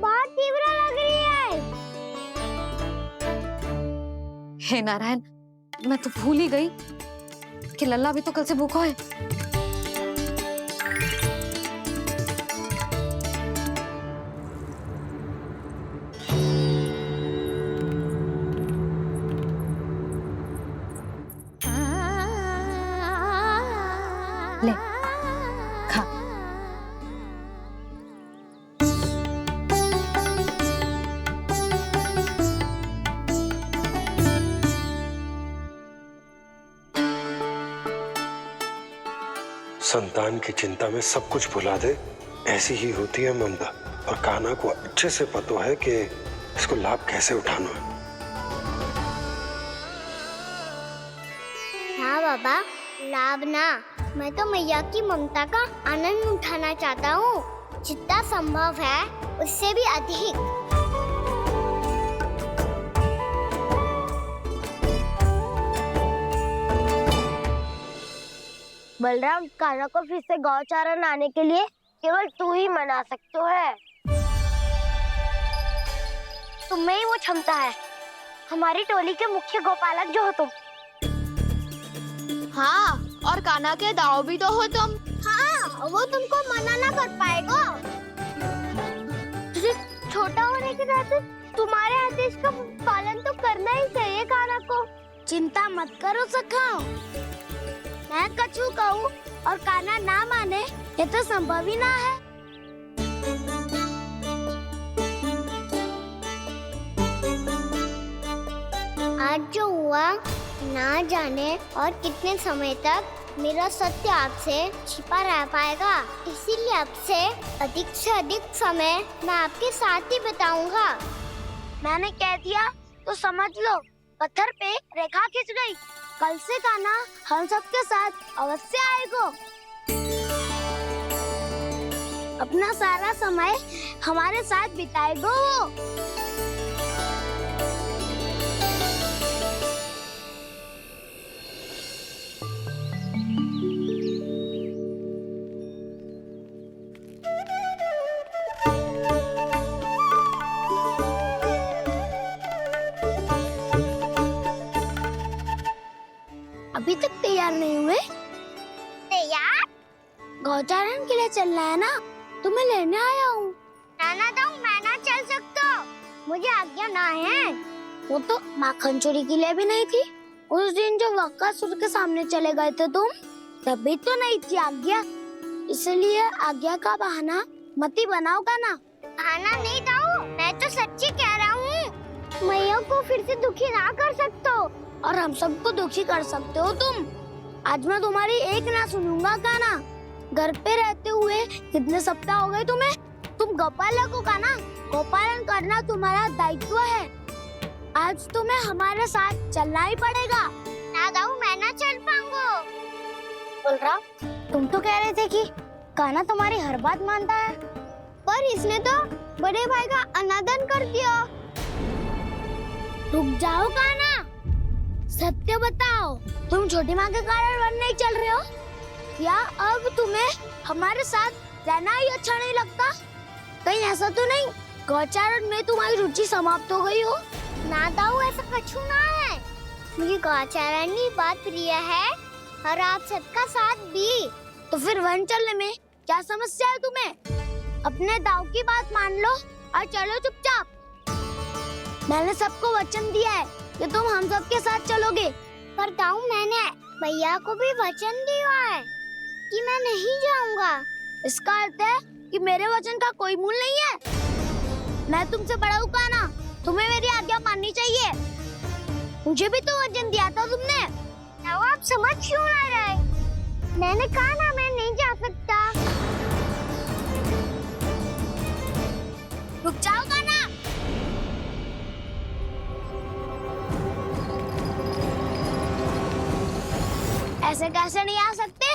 बहुत तीव्र लग रही है। हे नारायण, मैं तो भूल ही गई कि लल्ला भी तो कल से भूखा है। ले, खा। संतान की चिंता में सब कुछ भुला दे, ऐसी ही होती है ममता। और कान्हा को अच्छे से पता है कि इसको लाभ कैसे उठाना है। हाँ बाबा, लाभ ना, मैं तो मैया की ममता का आनंद उठाना चाहता हूँ, जितना संभव है उससे भी अधिक। बलराम, कान्हा को फिर से गौचारण आने के लिए केवल तू ही मना सकते है। तुम में ही वो क्षमता है, हमारी टोली के मुख्य गोपालक जो हो तुम। हाँ, और कान्हा के दाव भी तो हो तुम। हाँ, वो तुमको मना ना कर पाएगा। तुझे छोटा होने के नाते तुम्हारे आदेश का पालन तो करना ही चाहिए कान्हा को। चिंता मत करो सखा, मैं कछु कहूँ और कान्हा ना माने, ये तो संभव ही ना है। आज जो हुआ ना जाने और कितने समय तक मेरा सत्य आपसे छिपा रह पाएगा, इसीलिए आपसे अधिक से अधिक समय मैं आपके साथ ही बिताऊंगा। मैंने कह दिया तो समझ लो, पत्थर पे रेखा खिंच गई। कल से कान्हा हम सबके साथ अवश्य आएगा। अपना सारा समय हमारे साथ बिताएगा वो। अभी तक तैयार नहीं हुए? तैयार? गौचारण के लिए चलना है ना, तुम्हें लेने आया हूँ। नाना दाऊ, मैं ना चल सकता, मुझे आज्ञा ना है। वो तो माखन चोरी के लिए भी नहीं थी। उस दिन जो बकासुर के सामने चले गए थे तुम, तभी तो नहीं थी आज्ञा। इसलिए आज्ञा का बहाना मत ही बनाओ ना। बहाना नहीं दाऊ, मैं तो सच्ची कह रहा हूँ। मैया को फिर से दुखी ना कर सकते हो और हम सबको दुखी कर सकते हो तुम। आज मैं तुम्हारी एक ना सुनूंगा काना। घर पे रहते हुए कितने सप्ताह हो गए तुम्हें? तुम गोपालक हो काना, गोपालन करना तुम्हारा दायित्व है। आज तुम्हें हमारे साथ चलना ही पड़ेगा। ना दाऊ, मैं ना चल पाऊंगा। बोल रहा, तुम तो कह रहे थे कि काना तुम्हारी हर बात मानता है, पर इसने तो बड़े भाई का अनादर कर दिया। रुक जाओ काना, सत्य बताओ, तुम छोटी माँ के कारण वन नहीं चल रहे हो या अब तुम्हें हमारे साथ रहना ही अच्छा नहीं लगता? कहीं ऐसा तो नहीं गौचारण में तुम्हारी रुचि समाप्त हो गई हो? ना दाऊ, ऐसा कछु ना है। मुझे गौचारण ही बात प्रिय है और आप सबका साथ भी। तो फिर वन चलने में क्या समस्या है तुम्हें? अपने दाऊ की बात मान लो और चलो चुपचाप। मैंने सबको वचन दिया है कि तुम हम सबके साथ चलोगे। पर दाऊ, मैंने भैया को भी वचन दिया है कि मैं नहीं जाऊंगा। इसका अर्थ है कि मेरे वचन का कोई मूल नहीं है। मैं तुमसे बड़ा हूँ काना, तुम्हें मेरी आज्ञा माननी चाहिए। मुझे भी तो वचन दिया था तुमने। दाऊ, आप समझ क्यों आ रहे? मैंने कहा ना, मैं नहीं जा सकता। रुक जाओ काना। ऐसे कैसे नहीं आ सकते?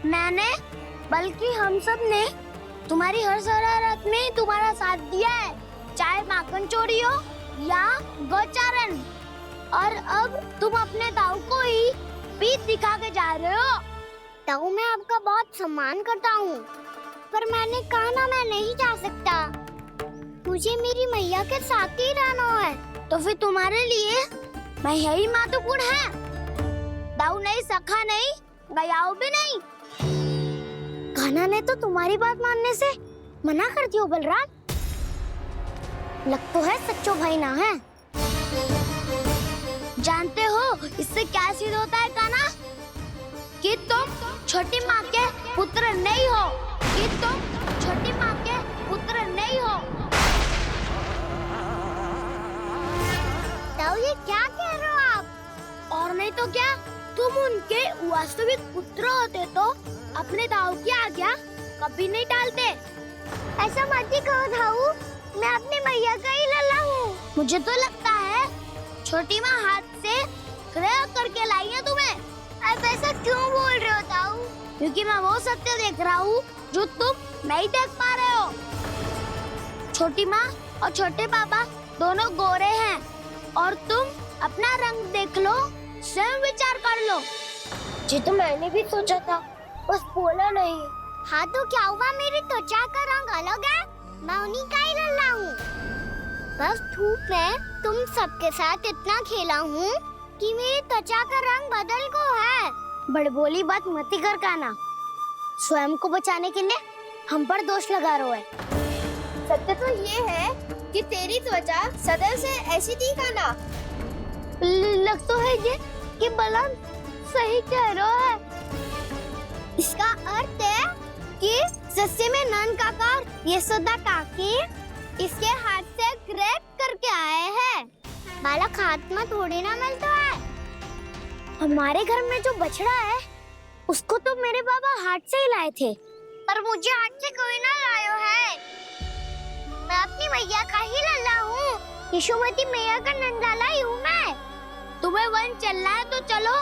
मैंने बल्कि हम सब ने तुम्हारी हर शरारत में तुम्हारा साथ दिया है, चाहे माखन चोरी हो या गौचारण। और अब तुम अपने दाऊ को ही पीठ दिखा के जा रहे हो। दाऊ, मैं आपका बहुत सम्मान करता हूँ, पर मैंने कहा ना, मैं नहीं जा सकता। मुझे मेरी मैया के साथ ही रहना है। तो फिर तुम्हारे लिए मैं यही महत्वपूर्ण है। दाऊ नहीं, सखा नहीं, गयाऊ भी नहीं। कान्हा ने तो तुम्हारी बात मानने से मना कर दिया बलराम। लग तो है सच्चो भाई ना है। जानते हो इससे क्या सिद्ध होता है कान्हा? कि तुम छोटी माँ के पुत्र नहीं हो, कि तुम छोटी माँ के पुत्र नहीं हो। दाऊ, ये क्या कह रहे हो आप? और नहीं तो क्या, तुम उनके वास्तविक पुत्र होते तो अपने दाऊ की आज्ञा कभी नहीं टालते। ऐसा मत ही कहो दाऊ, मैं अपनी मैया का ही लल्ला हूँ। मुझे तो लगता है छोटी माँ हाथ से ग्रह करके लाई है तुम्हें। आप ऐसा क्यों बोल रहे हो दाऊ? क्योंकि मैं वो सत्य देख रहा हूँ जो तुम नहीं देख पा रहे हो। छोटी माँ और छोटे पापा दोनों गोरे हैं और तुम अपना रंग देख लो, स्वयं विचार कर लो। जी तो मैंने भी सोचा था, बस बोला नहीं। हाँ तो क्या हुआ, मेरी त्वचा का रंग अलग है, मैं उन्हीं का ही लल्ला हूँ। बस धूप में तुम सबके साथ इतना खेला हूँ कि मेरी त्वचा का रंग बदल को है। बड़बोली बात मत ही कर कान्हा, स्वयं को बचाने के लिए हम पर दोष लगा रहे है। सत्य तो ये है कि तेरी त्वचा सदैव से ऐसी थी कान्हा। लग तो है ये कि बलराम सही कह रहा है। इसका अर्थ है कि सस्ते में नन काका यशोदा काकी इसके हाथ से ग्रेट करके आए हैं। बालक हाथ में थोड़ी ना मिलता है। हमारे घर में जो बछड़ा है उसको तो मेरे बाबा हाथ से ही लाए थे, पर मुझे हाथ से कोई ना लाया है। मैं अपनी मैया का ही लल्ला हूँ, यशोमती मैया का नंदलाला ही हूँ मैं। तुम्हें वन चलना है तो चलो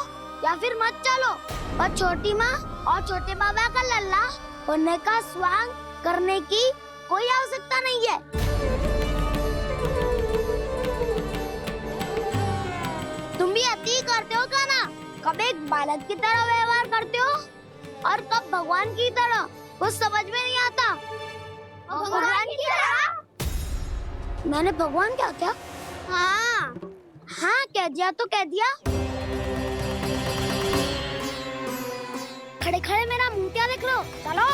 या फिर मत चलो, पर छोटी माँ और छोटे बाबा का लल्ला होने का स्वांग करने की कोई आवश्यकता नहीं है। तुम भी अति करते हो कान्हा, कब एक बालक की तरह व्यवहार करते हो और कब भगवान की तरह, कुछ समझ में नहीं आता। भगवान की तरह? मैंने भगवान क्या किया? हाँ हाँ कह दिया तो कह दिया। खड़े खड़े मेरा मुंह क्या देख लो, चलो।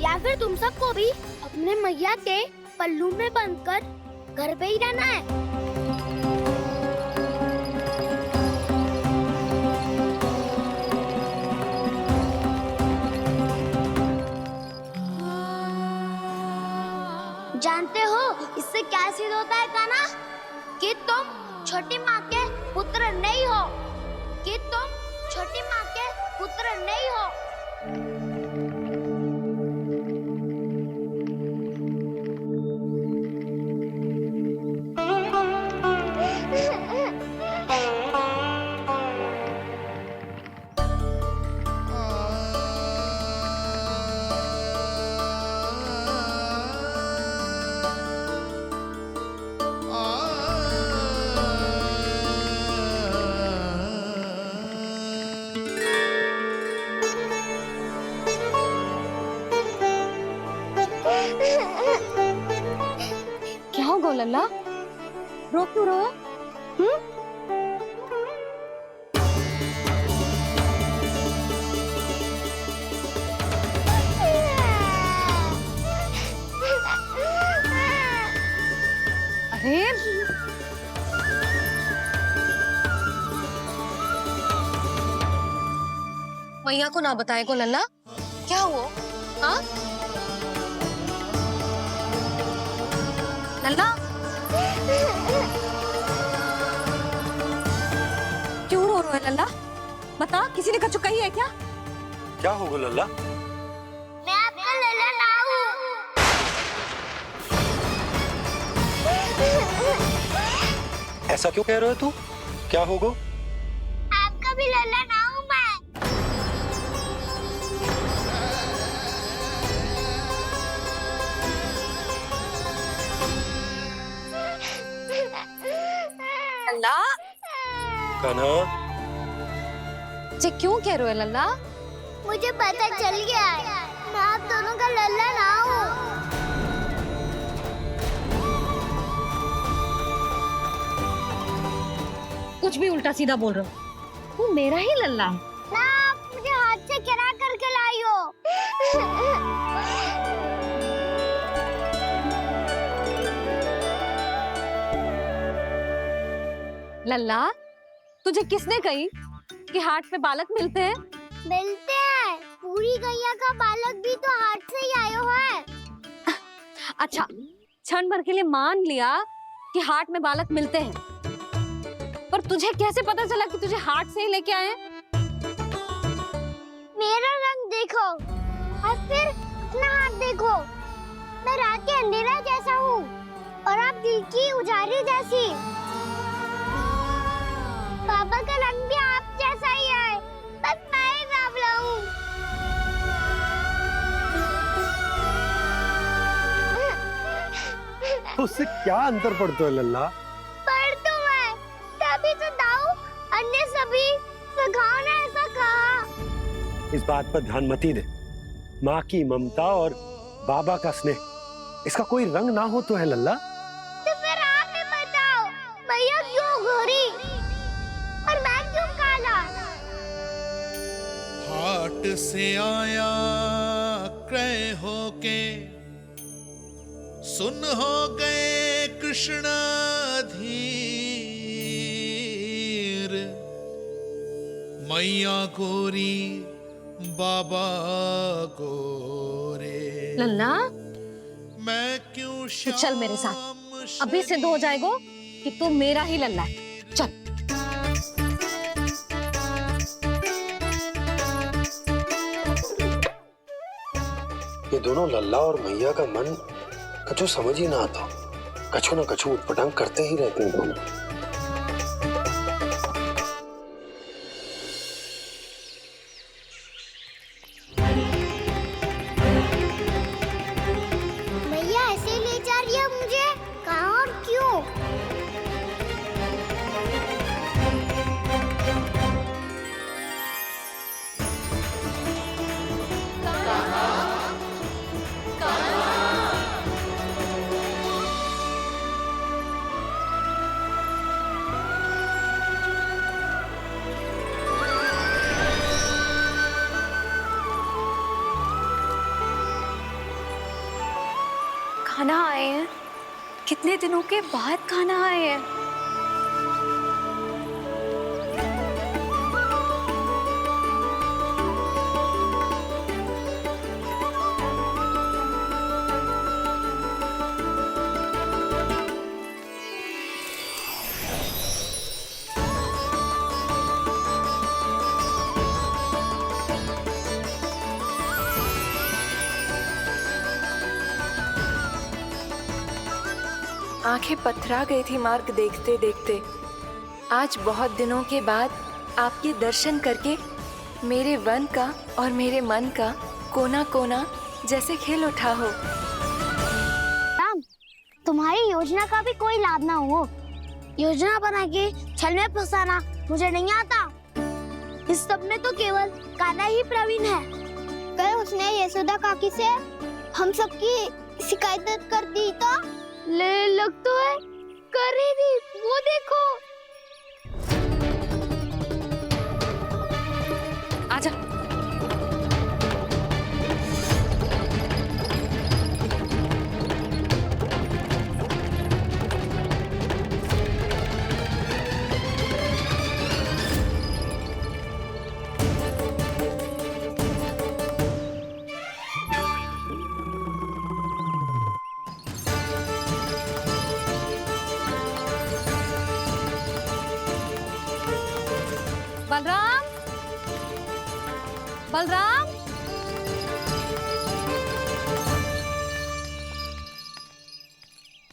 या फिर तुम सबको भी अपने मैया के पल्लू में बंधकर घर पे ही रहना है। जानते हो इससे क्या सिद्ध होता है कान्हा? कि तुम छोटी माँ के पुत्र नहीं हो, कि तुम छोटी माँ के पुत्र नहीं हो। क्या हो गो लल्ला, रो क्यों रहो? अरे मैया को ना बताए को लल्ला, क्या हुआ? हाँ लल्ला, क्यों रो रहे हो लल्ला? बता, किसी ने कछु कही है क्या? क्या होगा लल्ला? मैं आपका लल्ला ना हूँ। ऐसा क्यों कह रहे हो तू? क्या होगा? आपका भी लल्ला ना हूँ मैं। लल्ला, कान्हा, ये क्यों कह रहे हो लल्ला? मुझे पता चल गया है, मैं आप दोनों का लल्ला ना हूँ। कुछ भी उल्टा सीधा बोल रहे हो, तू मेरा ही लल्ला है। ना आप मुझे हाथ से गिरा करके लाई हो। लल्ला, तुझे किसने कही कि हाट में बालक मिलते हैं? मिलते हैं, पूरी गैया का बालक भी तो हाट से ही आयो है। अच्छा, क्षण भर के लिए मान लिया कि हाट में बालक मिलते हैं, पर तुझे कैसे पता चला कि तुझे हाट से ही लेके आए हैं? मेरा रंग देखो और फिर अपना हाथ देखो। मैं रात के अंधेरा जैसा हूँ और आप दिल की उजाली जैसी। पापा का रंग भी आप जैसा ही है, बस मैं ही बावला हूँ। उससे क्या अंतर पड़ता है लल्ला? पर तो मैं तभी तो दाऊ अन्य सभी सुखाओ ने ऐसा कहा। इस बात पर ध्यान मत ही दे। माँ की ममता और बाबा का स्नेह, इसका कोई रंग ना हो तो है लल्ला। तो फिर आप ही बताओ, भैया क्यों गोरी और मैं क्यों काला? हाट से आया क्रय होके, सुन हो गए कृष्ण धीर, मैया गोरी बाबा गोरे। लल्ला, मैं क्यों तू चल मेरे साथ, अभी सिद्ध हो जाएगा कि तू मेरा ही लल्ला है। चल। ये दोनों लल्ला और मैया का मन कछु समझ ही ना आता, कछु ना कछु उटपटांग करते ही रहते हैं दोनों। खाना आए हैं, कितने दिनों के बाद खाना आए हैं। आंखें पथरा गई थी मार्ग देखते देखते। आज बहुत दिनों के बाद आपके दर्शन करके मेरे वन का और मेरे मन का कोना कोना जैसे खिल उठा हो। राम, तुम्हारी योजना का भी कोई लाभ ना हो। योजना बना के छल में फंसाना मुझे नहीं आता। इस सब में तो केवल कान्हा ही प्रवीण है। कल उसने यशोदा काकी से हम सबकी शिकायत कर दी तो ले लग तो है कर ही दी। वो देखो। आजा। बलराम, बलराम,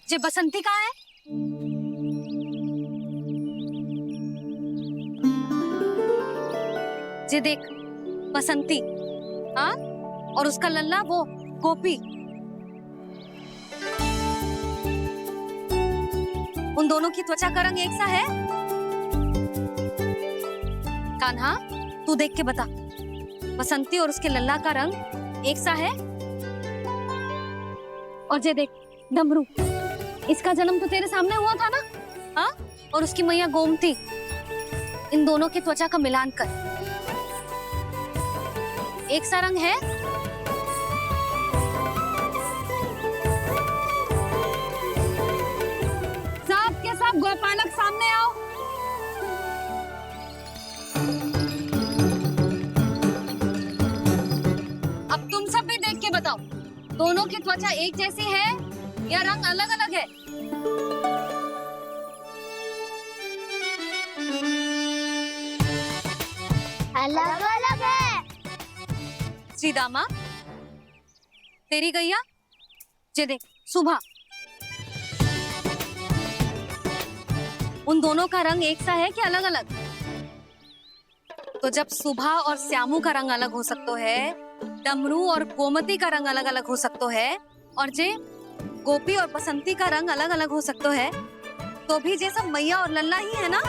ये बसंती कहाँ है? ये देख बसंती, हाँ, और उसका लल्ला वो गोपी। उन दोनों की त्वचा का रंग एक सा है? कान्हा, तू देख के बता, बसंती और उसके लल्ला का रंग एक सा है? और ये देख डमरू, इसका जन्म तो तेरे सामने हुआ था ना? हाँ, और उसकी मैया गोमती। इन दोनों की त्वचा का मिलान कर, एक सा रंग है? सब के सब गोपालक सामने आओ। अब तुम सब भी देख के बताओ, दोनों की त्वचा एक जैसी है या रंग अलग अलग है? अलग अलग है। श्रीदामा, तेरी गैया, ये देख सुबह, उन दोनों का रंग एक सा है कि अलग अलग? तो जब सुबह और श्यामू का रंग अलग हो सकता है, डमरू और गोमती का रंग अलग अलग हो सकता है, और जे गोपी और बसंती का रंग अलग अलग हो सकता है, तो भी जे सब मैया और लल्ला ही है ना?